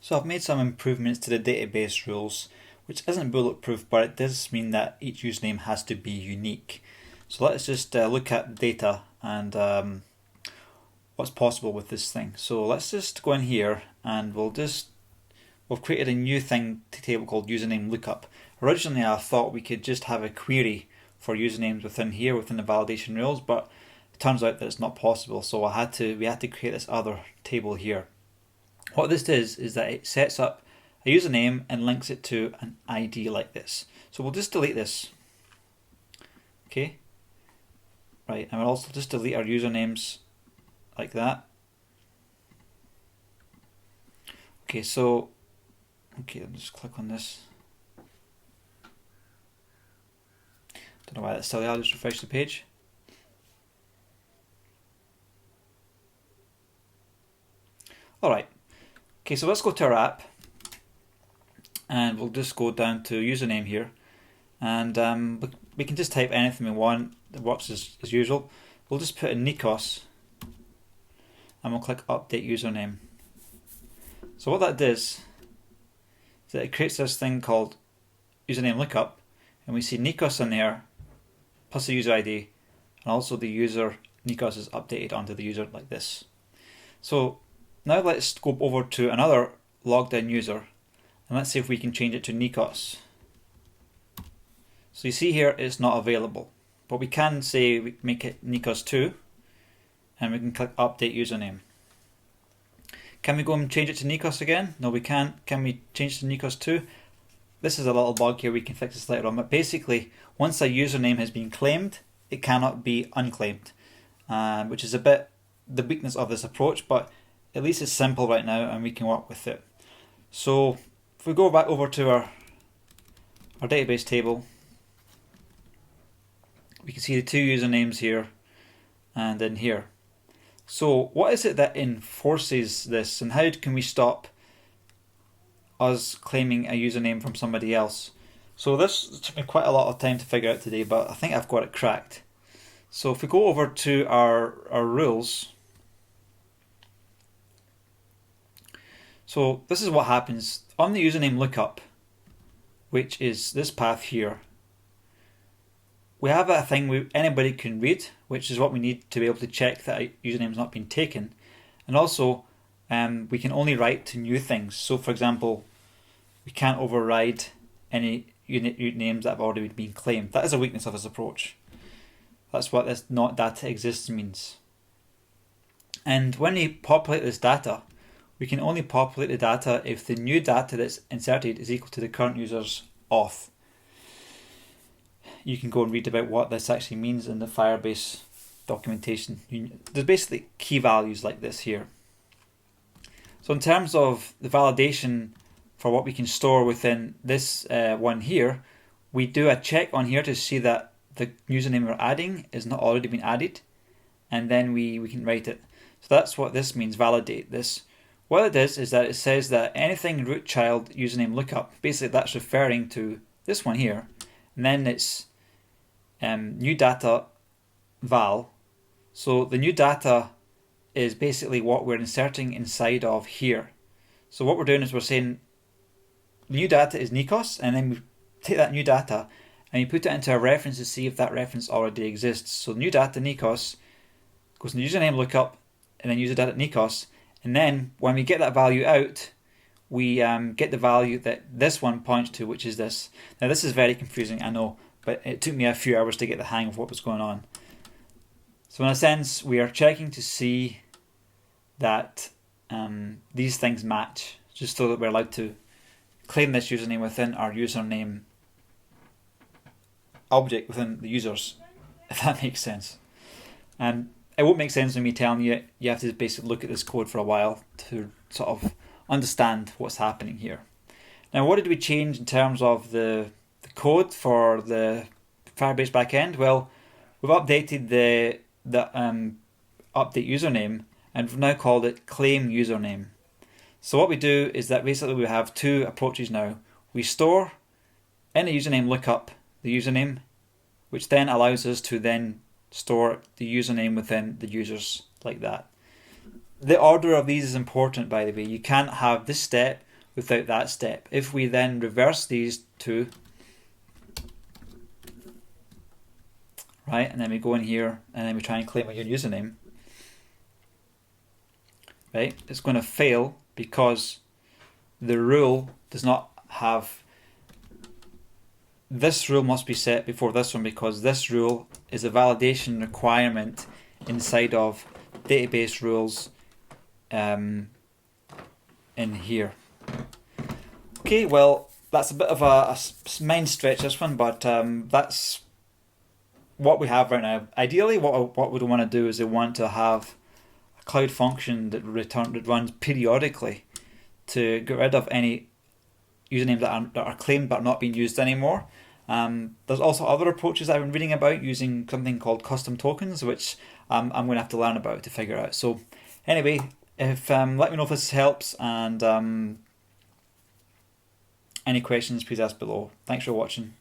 So I've made some improvements to the database rules, which isn't bulletproof, but it does mean that each username has to be unique. So let's just look at data and what's possible with this thing. So let's just go in here and we've created a new table called username lookup. Originally I thought we could just have a query for usernames within here, within the validation rules, but it turns out that it's not possible. So we had to create this other table here. What this does is that it sets up a username and links it to an ID like this. So we'll just delete this. Okay. Right, and we'll also just delete our usernames like that. Okay, so I'll just click on this. Don't know why that's still there, I'll just refresh the page. Alright, okay, so let's go to our app and we'll just go down to username here, and we can just type anything we want. It works as usual. We'll just put in Nikos and we'll click update username. So what that does is that it creates this thing called username lookup, and we see Nikos in there plus the user ID, and also the user Nikos is updated onto the user like this. So now let's go over to another logged in user and let's see if we can change it to Nikos. So you see here it's not available, but we can say we make it Nikos2 and we can click update username. Can we go and change it to Nikos again? No, we can't. Can we change it to Nikos2? This is a little bug here, we can fix this later on, but basically once a username has been claimed, it cannot be unclaimed, which is a bit the weakness of this approach, but at least it's simple right now and we can work with it. So if we go back over to our database table, we can see the two usernames here and in here. So what is it that enforces this, and how can we stop us claiming a username from somebody else? So this took me quite a lot of time to figure out today, but I think I've got it cracked. So if we go over to our rules, so this is what happens on the username lookup, which is this path here. We have a thing anybody can read, which is what we need to be able to check that a username has not been taken. And also, we can only write to new things. So for example, we can't override any names that have already been claimed. That is a weakness of this approach. That's what this not data exists means. And when we populate this data, we can only populate the data if the new data that's inserted is equal to the current user's auth. You can go and read about what this actually means in the Firebase documentation. There's basically key values like this here. So in terms of the validation for what we can store within this one here, we do a check on here to see that the username we're adding is not already been added, and then we can write it. So that's what this means, validate this. What it is that it says that anything root child username lookup, basically that's referring to this one here, and then it's new data val. So the new data is basically what we're inserting inside of here. So what we're doing is we're saying new data is Nikos, and then we take that new data and you put it into a reference to see if that reference already exists. So new data Nikos goes in the username lookup and then user data Nikos, and then when we get that value out, we get the value that this one points to, which is this. Now this is very confusing, I know, but it took me a few hours to get the hang of what was going on. So in a sense, we are checking to see that these things match, just so that we're allowed to claim this username within our username object within the users, if that makes sense. And it won't make sense with me telling you. You have to basically look at this code for a while to sort of understand what's happening here. Now, what did we change in terms of the code for the Firebase Backend? Well, we've updated the update username, and we've now called it claim username. So what we do is that basically we have two approaches now. We store in a username lookup the username, which then allows us to then store the username within the users like that. The order of these is important, by the way. You can't have this step without that step. If we then reverse these two, right, and then we go in here and then we try and claim a new username, right, it's going to fail because the rule does not have, this rule must be set before this one, because this rule is a validation requirement inside of database rules in here. Okay, well, that's a bit of a mind stretch, this one, but that's what we have right now. Ideally, what we want to do is we want to have a cloud function that runs periodically to get rid of any usernames that are claimed but are not being used anymore. There's also other approaches I've been reading about using something called custom tokens, which I'm going to have to learn about to figure out. So anyway, if let me know if this helps, and any questions please ask below. Thanks for watching.